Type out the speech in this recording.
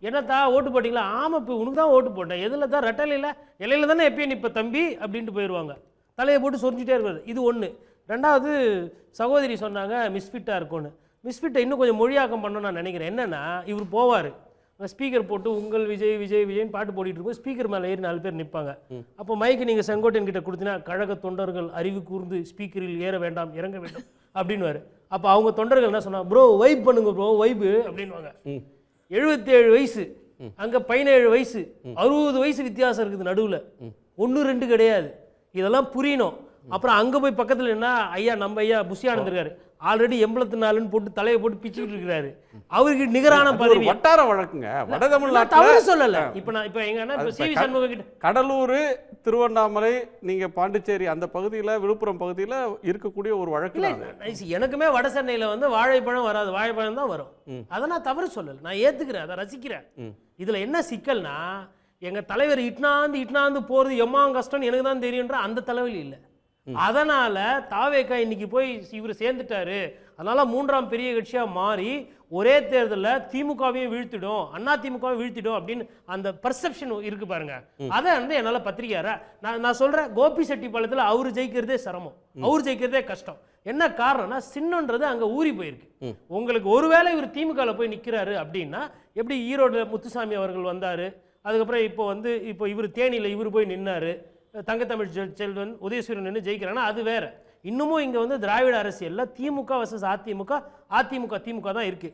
என்னத்தா ஓட்டு போட்டிங்களா? ஆமாம், இப்போ உனக்கு தான் ஓட்டு போட்டேன். எதில் தான்? ரெட்டலையில் இலையில தானே எப்பயும் நிற்ப தம்பி அப்படின்ட்டு போயிடுவாங்க. தலையை போட்டு சொரிஞ்சிட்டே இருக்காது. இது ஒன்று. ரெண்டாவது, சகோதரி சொன்னாங்க மிஸ்ஃபிட்டாக இருக்கும்னு. மிஸ்ஃபிட்டை இன்னும் கொஞ்சம் மொழியாக்கம் பண்ணணும்னு நான் நினைக்கிறேன். என்னென்னா, இவர் போவார், ஸ்பீக்கர் போட்டு உங்கள் விஜய் விஜய் விஜய்னு பாட்டு போட்டுட்டு இருக்கும். ஸ்பீக்கர் மேலே ஏறி 4 பேர் நிற்பாங்க. அப்போ மைக்கு நீங்கள் செங்கோட்டையன் கிட்ட கொடுத்தீங்கன்னா, கழக தொண்டர்கள் அறிவு கூர்ந்து ஸ்பீக்கரில் ஏற வேண்டாம், இறங்க வேண்டும் அப்படின்னுவார். அப்போ அவங்க தொண்டர்கள் என்ன சொன்னாங்க, ப்ரோ வைப் பண்ணுங்க ப்ரோ, வைப்பு அப்படின்வாங்க. 77 வயசு, அங்கே 17 வயசு, 60 வயசு வித்தியாசம் இருக்குது நடுவில். 1-2 கிடையாது. இதெல்லாம் புரியணும். அப்புறம் அங்கே போய் பக்கத்தில் என்ன, ஐயா நம்ம ஐயா புஷியானந்த் இருக்காரு, ஆல்ரெடி 84ன்னு போட்டு தலையை போட்டு பிச்சுக்கிட்டு இருக்கிறாரு. அவருக்கு நிகரான பதவி. வட்டார வழக்குங்க. வட தமிழ்நாட்டில் தவறு சொல்லலை. இப்போ நான் இப்போ எங்கன்னா சிவி சண்முகம் கிட்ட கடலூர், திருவண்ணாமலை, நீங்க பாண்டிச்சேரி அந்த பகுதியில், விழுப்புரம் பகுதியில் இருக்கக்கூடிய ஒரு வழக்கு. எனக்குமே வட சென்னையில் வந்து வாழைப்பழம் வராது, வாழைப்பழம் தான் வரும். அதை நான் தவறு சொல்லலை, நான் ஏற்றுக்கிறேன், அதை ரசிக்கிறேன். இதில் என்ன சிக்கல்னா, எங்கள் தலைவர் இட்னாந்து போகிறது எம்மாங் கஷ்டம்னு எனக்கு தான் தெரியுன்ற அந்த தலைவலி இல்லை. அதனால தாவேக்கா இன்னைக்கு போய் இவர் சேர்ந்துட்டாரு, அதனால 3ஆம் பெரிய கட்சியாக மாறி ஒரே தேர்தலில் திமுகவையும் வீழ்த்திடும், அண்ணா திமுகவையும் வீழ்த்திடும் அப்படின்னு அந்த பர்செப்ஷன் இருக்கு பாருங்க. அதை வந்து என்னால் பத்திரிகையார நான் சொல்றேன், கோபி செட்டிப்பாளையத்தில் அவர் ஜெயிக்கிறதே சிரமம், அவர் ஜெயிக்கிறதே கஷ்டம். என்ன காரணம்னா, சின்னன்றது அங்கே ஊறி போயிருக்கு. உங்களுக்கு ஒருவேளை இவர் திமுகவில் போய் நிற்கிறாரு அப்படின்னா, எப்படி ஈரோடு முத்துசாமி அவர்கள் வந்தார், அதுக்கப்புறம் இப்போ இவர் தேனியில் இவர் போய் நின்னாரு, தங்கத்தமிழ் செல்வன் உதயசூரியன் நின்று ஜெயிக்கிறாங்கன்னா அது வேற. இன்னமும் இங்கே வந்து திராவிட அரசியலில் திமுக வர்சஸ் அதிமுக, அதிமுக திமுக தான் இருக்கு.